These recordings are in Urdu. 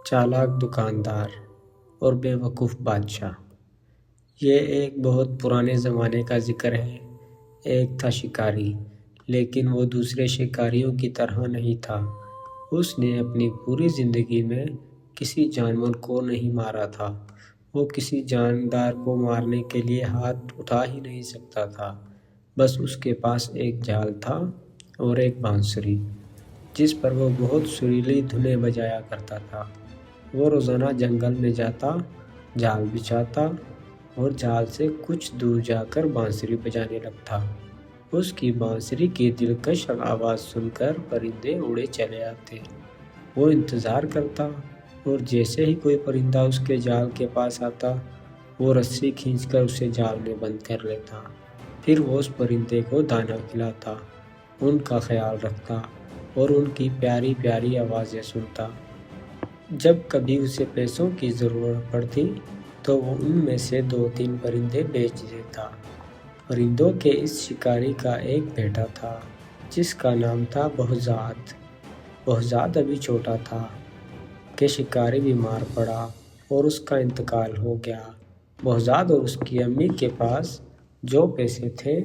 چالاک دکاندار اور بے وقوف بادشاہ۔ یہ ایک بہت پرانے زمانے کا ذکر ہے۔ ایک تھا شکاری، لیکن وہ دوسرے شکاریوں کی طرح نہیں تھا۔ اس نے اپنی پوری زندگی میں کسی جانور کو نہیں مارا تھا۔ وہ کسی جاندار کو مارنے کے لیے ہاتھ اٹھا ہی نہیں سکتا تھا۔ بس اس کے پاس ایک جال تھا اور ایک بانسری، جس پر وہ بہت سریلی دھنیں بجایا کرتا تھا۔ وہ روزانہ جنگل میں جاتا، جال بچھاتا اور جال سے کچھ دور جا کر بانسری بجانے لگتا۔ اس کی بانسری کی دلکش آواز سن کر پرندے اڑے چلے آتے۔ وہ انتظار کرتا اور جیسے ہی کوئی پرندہ اس کے جال کے پاس آتا، وہ رسی کھینچ کر اسے جال میں بند کر لیتا۔ پھر وہ اس پرندے کو دانہ کھلاتا، ان کا خیال رکھتا اور ان کی پیاری پیاری آوازیں سنتا۔ جب کبھی اسے پیسوں کی ضرورت پڑتی تو وہ ان میں سے 2-3 پرندے بیچ دیتا۔ پرندوں کے اس شکاری کا ایک بیٹا تھا جس کا نام تھا بہزاد۔ بہزاد ابھی چھوٹا تھا کہ شکاری بیمار پڑا اور اس کا انتقال ہو گیا۔ بہزاد اور اس کی امی کے پاس جو پیسے تھے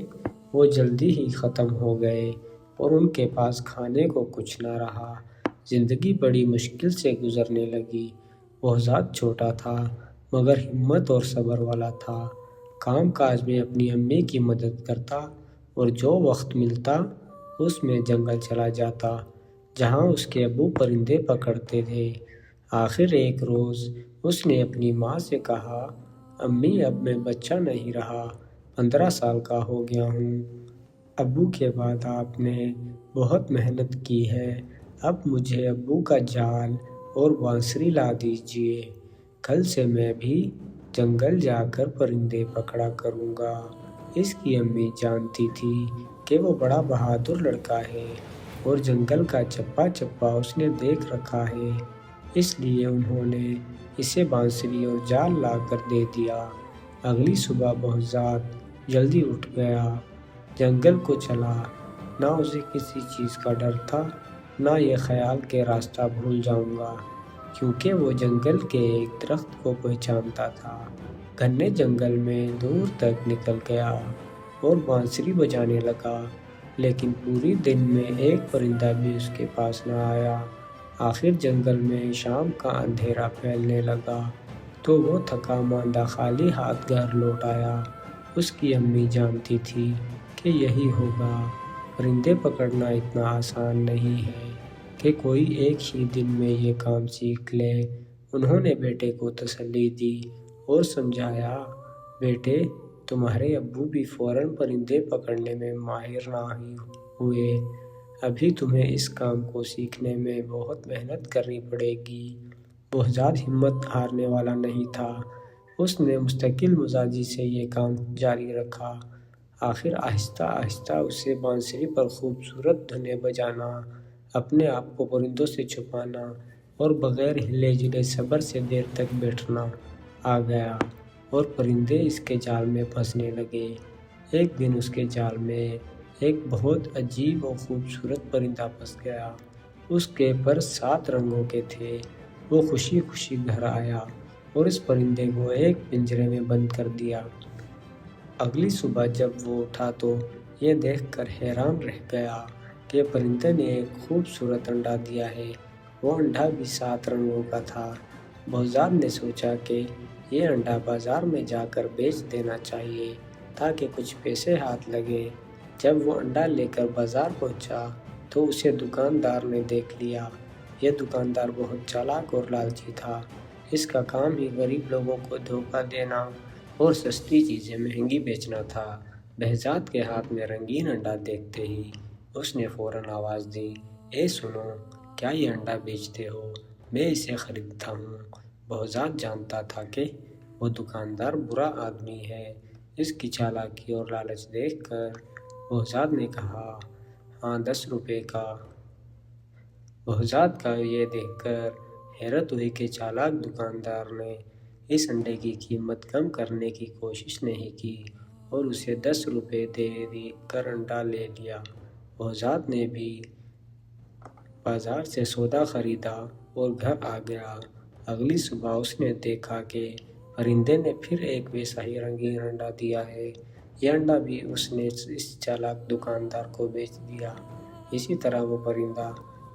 وہ جلدی ہی ختم ہو گئے اور ان کے پاس کھانے کو کچھ نہ رہا۔ زندگی بڑی مشکل سے گزرنے لگی۔ بہزاد چھوٹا تھا مگر ہمت اور صبر والا تھا۔ کام کاج میں اپنی امی کی مدد کرتا اور جو وقت ملتا اس میں جنگل چلا جاتا جہاں اس کے ابو پرندے پکڑتے تھے۔ آخر ایک روز اس نے اپنی ماں سے کہا، امی اب میں بچہ نہیں رہا، 15 سال کا ہو گیا ہوں۔ ابو کے بعد آپ نے بہت محنت کی ہے، اب مجھے ابو کا جال اور بانسری لا دیجیے۔ کل سے میں بھی جنگل جا کر پرندے پکڑا کروں گا۔ اس کی امی جانتی تھی کہ وہ بڑا بہادر لڑکا ہے اور جنگل کا چپا چپا اس نے دیکھ رکھا ہے، اس لیے انہوں نے اسے بانسری اور جال لا کر دے دیا۔ اگلی صبح بہزاد جلدی اٹھ گیا، جنگل کو چلا۔ نہ اسے کسی چیز کا ڈر تھا، نہ یہ خیال کہ راستہ بھول جاؤں گا، کیونکہ وہ جنگل کے ایک درخت کو پہچانتا تھا۔ گھنے جنگل میں دور تک نکل گیا اور بانسری بجانے لگا، لیکن پوری دن میں ایک پرندہ بھی اس کے پاس نہ آیا۔ آخر جنگل میں شام کا اندھیرا پھیلنے لگا تو وہ تھکا ماندہ خالی ہاتھ گھر لوٹ آیا۔ اس کی امی جانتی تھی کہ یہی ہوگا۔ پرندے پکڑنا اتنا آسان نہیں ہے کہ کوئی ایک ہی دن میں یہ کام سیکھ لے۔ انہوں نے بیٹے کو تسلی دی اور سمجھایا، بیٹے تمہارے ابو بھی فوراً پرندے پکڑنے میں ماہر نہیں ہوئے، ابھی تمہیں اس کام کو سیکھنے میں بہت محنت کرنی پڑے گی۔ بہزاد ہمت ہارنے والا نہیں تھا، اس نے مستقل مزاجی سے یہ کام جاری رکھا۔ آخر آہستہ آہستہ اسے بانسری پر خوبصورت دھنیں بجانا، اپنے آپ کو پرندوں سے چھپانا اور بغیر ہلے جلے صبر سے دیر تک بیٹھنا آ گیا اور پرندے اس کے جال میں پھنسنے لگے۔ ایک دن اس کے جال میں ایک بہت عجیب اور خوبصورت پرندہ پھنس گیا۔ اس کے پر 7 رنگوں کے تھے۔ وہ خوشی خوشی گھر آیا اور اس پرندے کو ایک پنجرے میں بند کر دیا۔ اگلی صبح جب وہ اٹھا تو یہ دیکھ کر حیران رہ گیا کہ پرندے نے ایک خوبصورت انڈا دیا ہے، وہ انڈا بھی 7 رنگوں کا تھا۔ بہزاد نے سوچا کہ یہ انڈا بازار میں جا کر بیچ دینا چاہیے تاکہ کچھ پیسے ہاتھ لگے۔ جب وہ انڈا لے کر بازار پہنچا تو اسے دکاندار نے دیکھ لیا۔ یہ دکاندار بہت چالاک اور لالچی تھا، اس کا کام ہی غریب لوگوں کو دھوکہ دینا اور سستی چیزیں مہنگی بیچنا تھا۔ بہزاد کے ہاتھ میں رنگین انڈا دیکھتے ہی اس نے فوراً آواز دی، اے سنو، کیا یہ انڈا بیچتے ہو؟ میں اسے خریدتا ہوں۔ بہزاد جانتا تھا کہ وہ دکاندار برا آدمی ہے۔ اس کی چالاکی اور لالچ دیکھ کر بہزاد نے کہا، ہاں 10 روپے کا۔ بہزاد کا یہ دیکھ کر حیرت ہوئی کہ چالاک دکاندار نے اس انڈے کی قیمت کم کرنے کی کوشش نہیں کی اور اسے 10 روپے دے کر انڈا لے لیا۔ بہزاد نے بھی بازار سے سودا خریدا اور گھر آ گیا اگلی صبح اس نے دیکھا کہ پرندے نے پھر ایک ویسا ہی رنگین انڈا دیا ہے۔ یہ انڈا بھی اس نے اس چالاک دکاندار کو بیچ دیا۔ اسی طرح وہ پرندہ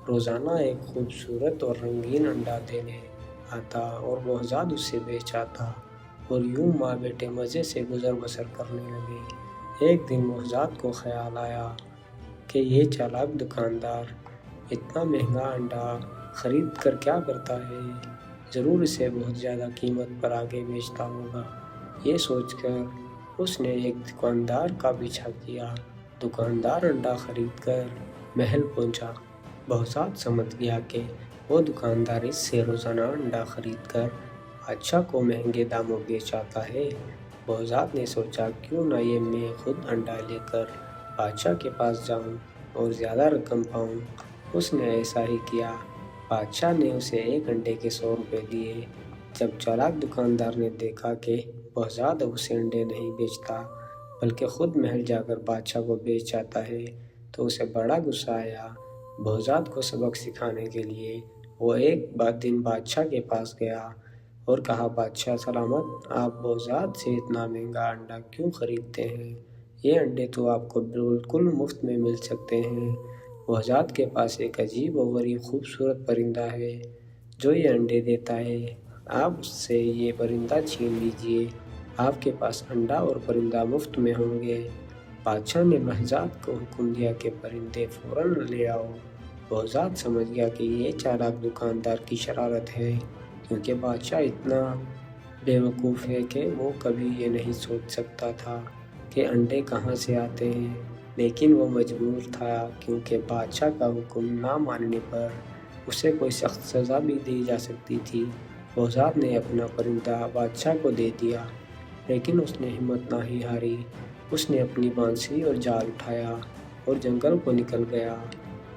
روزانہ ایک خوبصورت اور رنگین انڈا دینے آتا اور بہزاد اسے بیچ آتا، اور یوں ماں بیٹے مزے سے گزر بسر کرنے لگے۔ ایک دن بہزاد کو خیال آیا کہ یہ چالاک دکاندار اتنا مہنگا انڈا خرید کر کیا کرتا ہے، ضرور اسے بہت زیادہ قیمت پر آگے بیچتا ہوگا۔ یہ سوچ کر اس نے ایک دکاندار کا پیچھا کیا۔ دکاندار انڈا خرید کر محل پہنچا۔ بہزاد سمجھ گیا کہ وہ دکاندار اس سے روزانہ انڈا خرید کر بادشاہ کو مہنگے داموں بیچ آتا ہے۔ بہزاد نے سوچا کیوں نہ یہ میں خود انڈا لے کر بادشاہ کے پاس جاؤں اور زیادہ رقم پاؤں۔ اس نے ایسا ہی کیا۔ بادشاہ نے اسے ایک انڈے کے 100 روپے دیے۔ جب چالاک دکاندار نے دیکھا کہ بہزاد اب اسے انڈے نہیں بیچتا بلکہ خود محل جا کر بادشاہ کو بیچ آتا ہے تو اسے بڑا غصہ آیا۔ بہزاد کو سبق سکھانے کے لیے وہ ایک دن بادشاہ کے پاس گیا اور کہا، بادشاہ سلامت، آپ بہزاد سے اتنا مہنگا انڈا کیوں خریدتے ہیں؟ یہ انڈے تو آپ کو بالکل مفت میں مل سکتے ہیں۔ بہزاد کے پاس ایک عجیب و غریب خوبصورت پرندہ ہے جو یہ انڈے دیتا ہے، آپ اس سے یہ پرندہ چھین لیجئے، آپ کے پاس انڈا اور پرندہ مفت میں ہوں گے۔ بادشاہ نے بہزاد کو حکم دیا کہ پرندے فوراً لے آؤ۔ بہزاد سمجھ گیا کہ یہ چالاک دکاندار کی شرارت ہے، کیونکہ بادشاہ اتنا بے وقوف ہے کہ وہ کبھی یہ نہیں سوچ سکتا تھا کہ انڈے کہاں سے آتے ہیں، لیکن وہ مجبور تھا کیونکہ بادشاہ کا حکم نہ ماننے پر اسے کوئی سخت سزا بھی دی جا سکتی تھی۔ بہزاد نے اپنا پرندہ بادشاہ کو دے دیا، لیکن اس نے ہمت نہ ہی ہاری۔ اس نے اپنی بانسری اور جال اٹھایا اور جنگل کو نکل گیا۔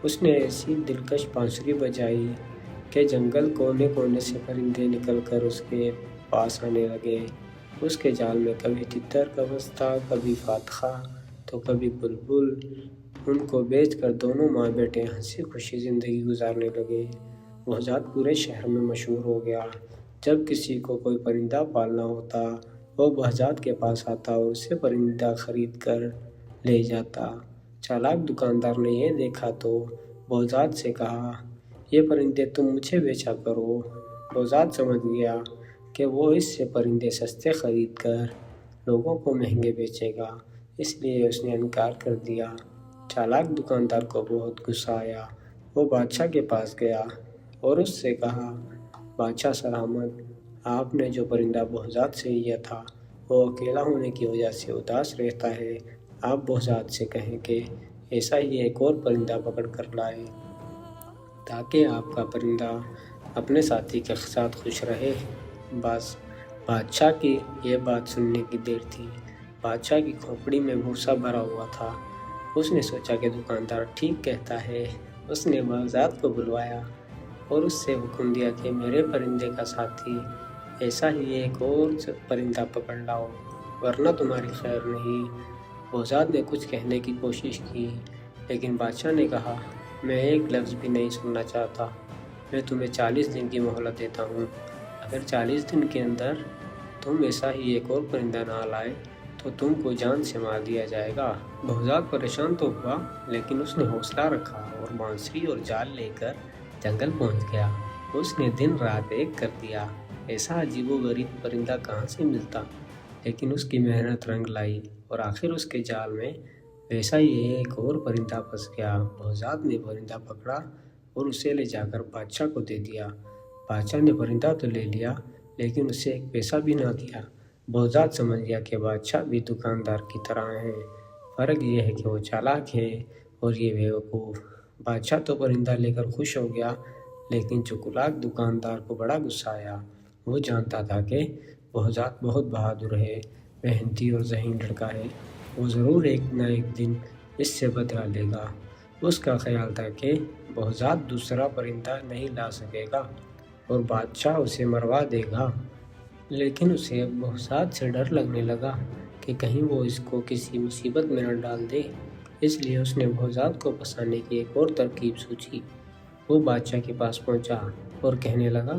اس نے ایسی دلکش بانسری بجائی کہ جنگل کونے کونے سے پرندے نکل کر اس کے پاس آنے لگے۔ اس کے جال میں کبھی تتر قفس تھا، کبھی فاتحہ تو کبھی بلبل۔ ان کو بیچ کر دونوں ماں بیٹے ہنسی خوشی زندگی گزارنے لگے۔ بہزاد پورے شہر میں مشہور ہو گیا۔ جب کسی کو کوئی پرندہ پالنا ہوتا وہ بہزاد کے پاس آتا اور اسے پرندہ خرید کر لے جاتا۔ چالاک دکاندار نے یہ دیکھا تو بہزاد سے کہا، یہ پرندے تم مجھے بیچا کرو۔ بہزاد سمجھ گیا کہ وہ اس سے پرندے سستے خرید کر لوگوں کو مہنگے بیچے گا، اس لیے اس نے انکار کر دیا۔ چالاک دکاندار کو بہت غصہ آیا۔ وہ بادشاہ کے پاس گیا اور اس سے کہا، بادشاہ سلامت، آپ نے جو پرندہ بہزاد سے لیا تھا وہ اکیلا ہونے کی وجہ سے اداس رہتا ہے، آپ بہزاد سے کہیں کہ ایسا ہی ایک اور پرندہ پکڑ کر لائے تاکہ آپ کا پرندہ اپنے ساتھی کے ساتھ خوش رہے۔ بس بادشاہ کی یہ بات سننے کی دیر تھی۔ بادشاہ کی کھوپڑی میں بھوسا بھرا ہوا تھا۔ اس نے سوچا کہ دکاندار ٹھیک کہتا ہے۔ اس نے بہزاد کو بلوایا اور اس سے حکم دیا کہ میرے پرندے کا ساتھی ایسا ہی ایک اور پرندہ پکڑ لاؤ، ورنہ تمہاری خیر نہیں۔ بہزاد نے کچھ کہنے کی کوشش کی، لیکن بادشاہ نے کہا، میں ایک لفظ بھی نہیں سننا چاہتا۔ میں تمہیں 40 دن کی مہلت دیتا ہوں۔ اگر 40 دن کے اندر تم ایسا ہی ایک اور پرندہ نہ لائے تو تم کو جان سے مار دیا جائے گا۔ بہزاد پریشان تو ہوا، لیکن اس نے حوصلہ رکھا اور بانسری اور جال لے کر جنگل پہنچ گیا۔ اس نے دن رات ایک کر دیا، ایسا عجیب و غریب پرندہ کہاں سے ملتا، لیکن اس کی محنت رنگ لائی اور آخر اس کے جال میں ویسا ہی ایک اور پرندہ پھنس گیا۔ بہزاد نے پرندہ پکڑا اور اسے لے جا کر بادشاہ کو دے دیا۔ بادشاہ نے پرندہ تو لے لیا، لیکن اسے ایک پیسہ بھی نہ دیا۔ بہزاد سمجھ گیا کہ بادشاہ بھی دکاندار کی طرح ہیں، فرق یہ ہے کہ وہ چالاک ہے اور یہ بے وقوف۔ بادشاہ تو پرندہ لے کر خوش ہو گیا، لیکن چالاک دکاندار کو بڑا غصہ آیا۔ وہ جانتا تھا کہ بہزاد بہت بہادر ہے، محنتی اور ذہین لڑکا ہے، وہ ضرور ایک نہ ایک دن اس سے بدلہ لے گا۔ اس کا خیال تھا کہ بہزاد دوسرا پرندہ نہیں لا سکے گا اور بادشاہ اسے مروا دے گا، لیکن اسے اب بہزاد سے ڈر لگنے لگا کہ کہیں وہ اس کو کسی مصیبت میں نہ ڈال دے۔ اس لیے اس نے بہزاد کو پھنسانے کی ایک اور ترکیب سوچی۔ وہ بادشاہ کے پاس پہنچا اور کہنے لگا،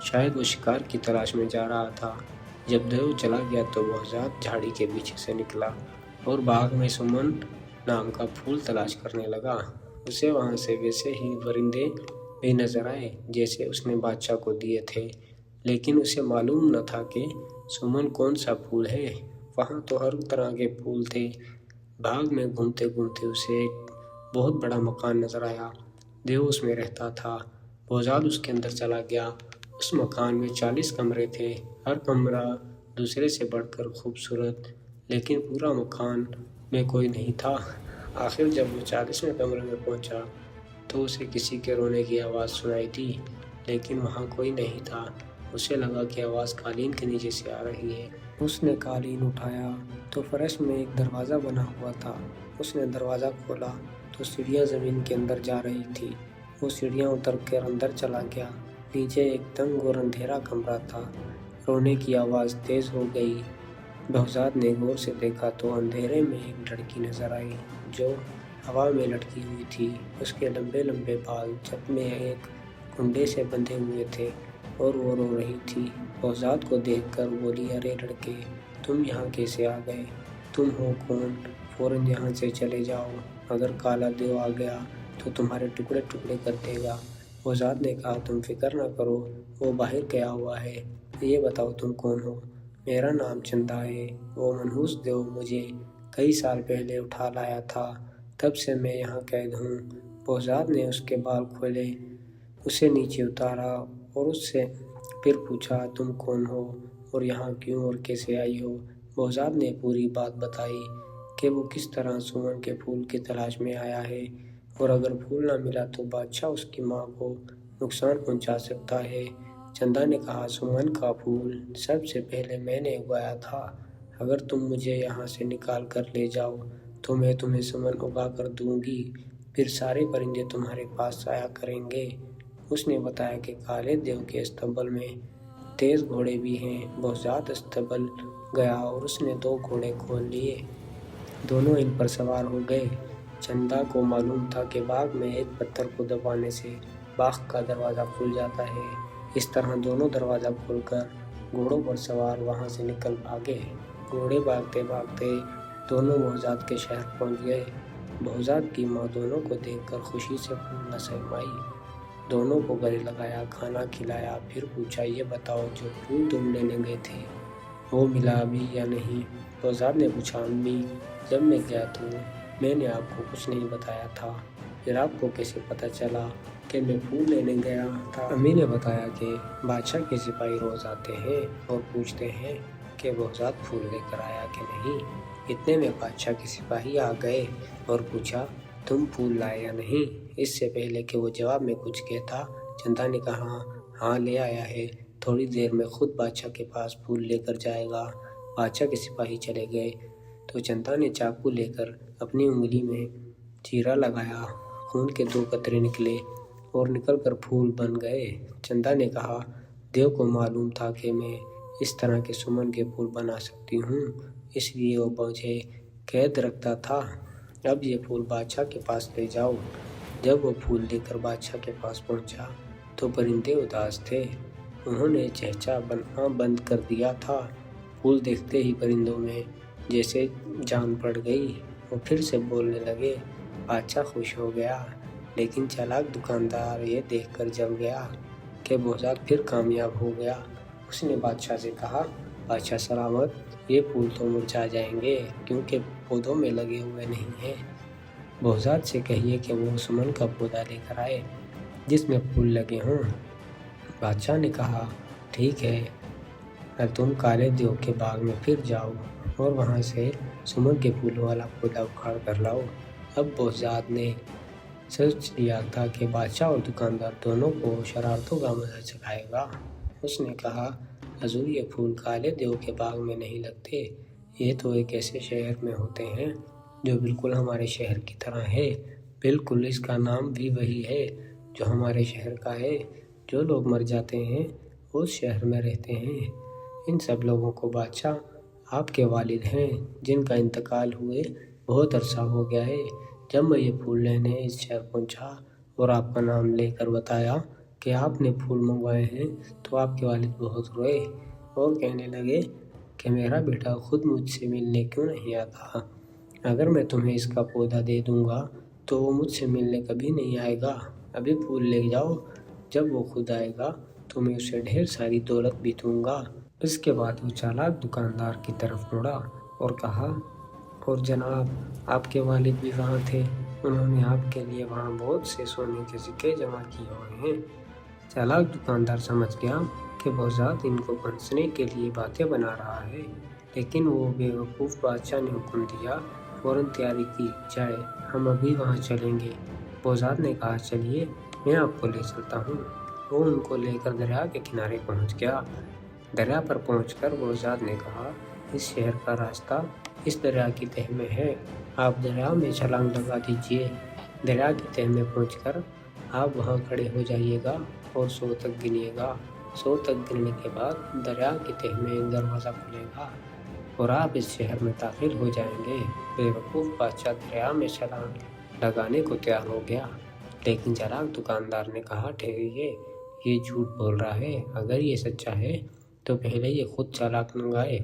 شاید وہ شکار کی تلاش میں جا رہا تھا۔ جب دیو چلا گیا تو بہزاد جھاڑی کے پیچھے سے نکلا اور باغ میں سمن نام کا پھول تلاش کرنے لگا۔ اسے وہاں سے ویسے ہی پرندے بھی نظر آئے جیسے اس نے بادشاہ کو دیے تھے، لیکن اسے معلوم نہ تھا کہ سمن کون سا پھول ہے۔ وہاں تو ہر طرح کے پھول تھے۔ باغ میں گھومتے گھومتے اسے ایک بہت بڑا مکان نظر آیا۔ دیو اس میں رہتا تھا۔ بہزاد اس کے اندر چلا گیا۔ اس مکان میں 40 کمرے تھے، ہر کمرہ دوسرے سے بڑھ کر خوبصورت، لیکن پورا مکان میں کوئی نہیں تھا۔ آخر جب وہ 40ویں کمرے میں پہنچا تو اسے کسی کے رونے کی آواز سنائی دی، لیکن وہاں کوئی نہیں تھا۔ اسے لگا کہ آواز قالین کے نیچے سے آ رہی ہے۔ اس نے قالین اٹھایا تو فرش میں ایک دروازہ بنا ہوا تھا۔ اس نے دروازہ کھولا تو سیڑھیاں زمین کے اندر جا رہی تھی۔ وہ سیڑھیاں اتر کر اندر چلا گیا۔ نیچے ایک تنگ اور اندھیرا کمرہ تھا۔ رونے کی آواز تیز ہو گئی۔ بہزاد نے غور سے دیکھا تو اندھیرے میں ایک لڑکی نظر آئی جو ہوا میں لٹکی ہوئی تھی۔ اس کے لمبے لمبے بال جب میں ایک کنڈے سے بندھے ہوئے تھے اور وہ رو رہی تھی۔ بہزاد کو دیکھ کر بولی، ارے لڑکے، تم یہاں کیسے آ گئے؟ تم ہو کون؟ فوراً یہاں سے چلے جاؤ، اگر کالا دیو آ گیا تو تمہارے ٹکڑے ٹکڑے کر دے گا۔ بہزاد نے کہا، تم فکر نہ کرو، وہ باہر گیا ہوا ہے۔ یہ بتاؤ تم کون ہو؟ میرا نام چندا ہے۔ وہ منحوس دیو مجھے کئی سال پہلے اٹھا لایا تھا، تب سے میں یہاں قید ہوں۔ بہزاد نے اس کے بال کھولے، اسے نیچے اتارا اور اس سے پھر پوچھا، تم کون ہو اور یہاں کیوں اور کیسے آئی ہو؟ بہزاد نے پوری بات بتائی کہ وہ کس طرح سمن کے پھول کی تلاش میں آیا ہے اور اگر پھول نہ ملا تو بادشاہ اس کی ماں کو نقصان پہنچا سکتا ہے۔ چندا نے کہا، سمن کا پھول سب سے پہلے میں نے اگایا تھا۔ اگر تم مجھے یہاں سے نکال کر لے جاؤ تو میں تمہیں سمن اگا کر دوں گی، پھر سارے پرندے تمہارے پاس آیا کریں گے۔ اس نے بتایا کہ کالے دیو کے استبل میں تیز گھوڑے بھی ہیں۔ بہزاد استبل گیا اور اس نے 2 گھوڑے کھول لیے۔ دونوں ان پر سوار ہو گئے۔ چندا کو معلوم تھا کہ باغ میں ایک پتھر کو دبانے سے باغ کا دروازہ کھل جاتا ہے۔ اس طرح دونوں دروازہ کھول کر گھوڑوں پر سوار وہاں سے نکل بھاگے۔ گھوڑے بھاگتے بھاگتے دونوں بہزاد کے شہر پہنچ گئے۔ بہزاد کی ماں دونوں کو دیکھ کر خوشی سے پھول نہ سمائی۔ دونوں کو گلے لگایا، کھانا کھلایا، پھر پوچھا، یہ بتاؤ جو پھول تم لینے گئے تھے وہ ملا ابھی یا نہیں؟ بہزاد نے پوچھا، امی، جب میں گیا تو میں نے آپ کو کچھ نہیں بتایا تھا، پھر آپ کو کیسے پتہ چلا کہ میں پھول لینے گیا تھا؟ امی نے بتایا کہ بادشاہ کے سپاہی روز آتے ہیں اور پوچھتے ہیں کہ بہزاد پھول لے کر آیا کہ نہیں۔ اتنے میں بادشاہ کے سپاہی آ گئے اور پوچھا، تم پھول لائے یا نہیں؟ اس سے پہلے کہ وہ جواب میں کچھ کہتا، چندا نے کہا، ہاں لے آیا ہے، تھوڑی دیر میں خود بادشاہ کے پاس پھول لے کر جائے گا۔ بادشاہ کے سپاہی چلے گئے تو چندا نے چاقو لے کر اپنی انگلی میں چیرا لگایا، خون کے 2 قطرے نکلے اور نکل کر پھول بن گئے۔ چندا نے کہا، دیو کو معلوم تھا کہ میں اس طرح کے سمن کے پھول بنا سکتی ہوں، اس لیے وہ مجھے قید رکھتا تھا۔ اب یہ پھول بادشاہ کے پاس لے جاؤ۔ جب وہ پھول لے کر بادشاہ کے پاس پہنچا تو پرندے اداس تھے، انہوں نے چہچہانا بند کر دیا تھا۔ پھول دیکھتے ہی پرندوں میں جیسے جان پڑ گئی، وہ پھر سے بولنے لگے۔ بادشاہ خوش ہو گیا، لیکن چالاک دکاندار یہ دیکھ کر جل گیا کہ بہزاد پھر کامیاب ہو گیا۔ اس نے بادشاہ سے کہا، بادشاہ سلامت، یہ پھول تو مرجھا جائیں گے کیونکہ پودوں میں لگے ہوئے نہیں ہیں۔ بہزاد سے کہیے کہ وہ سمن کا پودا لے کر آئے جس میں پھول لگے ہوں۔ بادشاہ نے کہا، ٹھیک ہے، اب تم کالے دیو کے باغ میں پھر جاؤ اور وہاں سے سمن کے پھول والا پودا اکھاڑ کر لاؤ۔ اب بہزاد نے سوچ لیا تھا کہ بادشاہ اور دکاندار دونوں کو شرارتوں کا مزہ چکھائے گا۔ اس نے کہا، حضور، یہ پھول کالے دیو کے باغ میں نہیں لگتے، یہ تو ایک ایسے شہر میں ہوتے ہیں جو بالکل ہمارے شہر کی طرح ہے۔ بالکل اس کا نام بھی وہی ہے جو ہمارے شہر کا ہے۔ جو لوگ مر جاتے ہیں اس شہر میں رہتے ہیں۔ ان سب لوگوں کو بادشاہ آپ کے والد ہیں جن کا انتقال ہوئے بہت عرصہ ہو گیا ہے۔ جب میں یہ پھول لینے اس شہر پہنچا اور آپ کا نام لے کر بتایا کہ آپ نے پھول منگوائے ہیں تو آپ کے والد بہت روئے اور کہنے لگے کہ میرا بیٹا خود مجھ سے ملنے کیوں نہیں آتا؟ اگر میں تمہیں اس کا پودا دے دوں گا تو وہ مجھ سے ملنے کبھی نہیں آئے گا۔ ابھی پھول لے جاؤ، جب وہ خود آئے گا تو میں اسے ڈھیر ساری دولت بھی دوں گا۔ اس کے بعد وہ چالاک دکاندار کی طرف مڑا اور کہا، اور جناب آپ کے والد بھی وہاں تھے، انہوں نے آپ کے لیے وہاں بہت سے سونے کے سکے جمع کیے ہوئے ہیں۔ چالاک دکاندار سمجھ گیا کہ بہزاد ان کو پھنسنے کے لیے باتیں بنا رہا ہے، لیکن وہ بے وقوف بادشاہ نے حکم دیا، فوراً تیاری کی جائے، ہم ابھی وہاں چلیں گے۔ بہزاد نے کہا، چلیے میں آپ کو لے چلتا ہوں۔ وہ ان کو لے کر دریا کے کنارے پہنچ گیا۔ دریا پر پہنچ کر بہزاد نے کہا، اس شہر کا راستہ اس دریا کی تہہ میں ہے، آپ دریا میں چھلانگ لگا دیجیے۔ دریا کی تہہ میں پہنچ کر آپ وہاں کھڑے ہو جائیے گا اور 100 تک گنیے گا۔ 100 تک گننے کے بعد دریا کی تہہ میں ایک دروازہ کھلے گا اور آپ اس شہر میں داخل ہو جائیں گے۔ بے وقوف بادشاہ دریا میں چھلانگ لگانے کو تیار ہو گیا، لیکن چالاک دکاندار نے کہا، ٹھہریے، یہ جھوٹ بول رہا ہے، اگر یہ سچا ہے تو پہلے یہ خود چالاک منگائے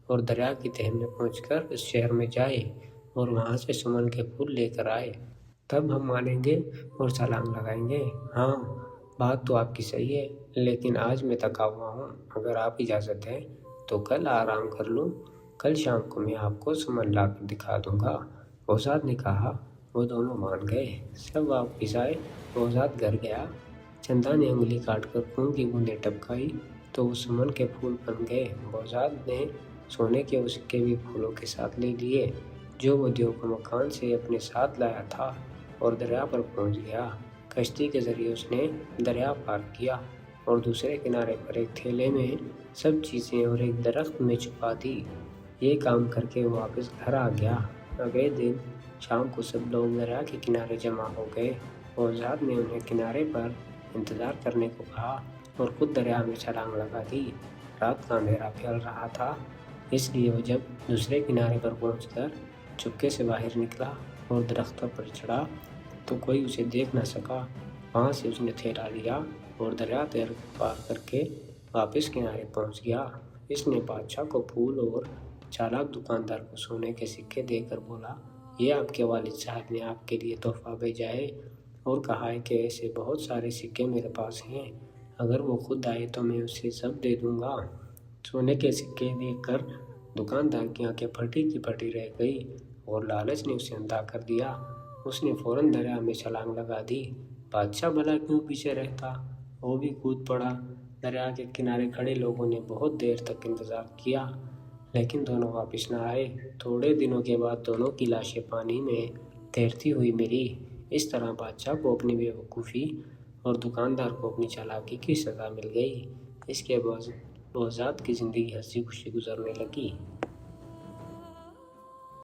اور دریا کی تہہ میں پہنچ کر اس شہر میں جائے اور وہاں سے سمن کے پھول لے کر آئے، تب ہم مانیں گے اور چھلانگ لگائیں گے۔ ہاں، بات تو آپ کی صحیح ہے، لیکن آج میں تھکا ہوا ہوں، اگر آپ اجازت ہے تو کل آرام کر لوں، کل شام کو میں آپ کو سمن لا کر دکھا دوں گا۔ بہزاد نے کہا۔ وہ دونوں مان گئے، سب واپس آئے۔ بہزاد گھر گیا، چندا نے انگلی کاٹ کر خون کی بوندیں ٹپکائی تو وہ سمن کے پھول بن گئے۔ بہزاد نے سونے کے وہ سکے بھی پھولوں کے ساتھ لے لیے جو وہ دیو کا مکان سے اپنے ساتھ لایا تھا اور دریا پر پہنچ گیا۔ کشتی کے ذریعے اس نے دریا پار کیا اور دوسرے کنارے پر ایک تھیلے میں سب چیزیں اور ایک درخت میں چھپا دی۔ یہ کام کر کے وہ واپس گھر آ گیا۔ اگلے دن شام کو سب لوگ دریا کے کنارے جمع ہو گئے۔ بہزاد نے انہیں کنارے پر انتظار کرنے کو کہا اور خود دریا میں چھلانگ لگا دی۔ رات کا اندھیرا پھیل رہا تھا، اس لیے وہ جب دوسرے کنارے پر پہنچ کر چپکے سے باہر نکلا اور درختوں پر چڑھا تو کوئی اسے دیکھ نہ سکا۔ وہاں سے اس نے تھیلا لیا اور دریا پار کر کے واپس کنارے پہنچ گیا۔ اس نے بادشاہ کو پھول اور چالاک دکاندار کو سونے کے سکے دے کر بولا، یہ آپ کے والد صاحب نے آپ کے لیے تحفہ بھیجا ہے اور کہا ہے کہ ایسے بہت سارے سکے میرے پاس ہیں، اگر وہ خود آئے تو میں اسے سب دے دوں گا۔ سونے کے سکے دیکھ کر دکاندار کی آنکھیں پھٹی کی پھٹی رہ گئی اور لالچ نے اسے اندھا کر دیا۔ اس نے فوراً دریا میں چھلانگ لگا دی۔ بادشاہ بھلا کیوں پیچھے رہتا، وہ بھی کود پڑا۔ دریا کے کنارے کھڑے لوگوں نے بہت دیر تک انتظار کیا، لیکن دونوں واپس نہ آئے۔ تھوڑے دنوں کے بعد دونوں کی لاشیں پانی میں تیرتی ہوئی ملی۔ اس طرح بادشاہ کو اپنی بے وقوفی اور دکاندار کو اپنی چالاکی کی سزا مل گئی۔ اس کے بعد بہزاد کی زندگی ہنسی خوشی گزرنے لگی۔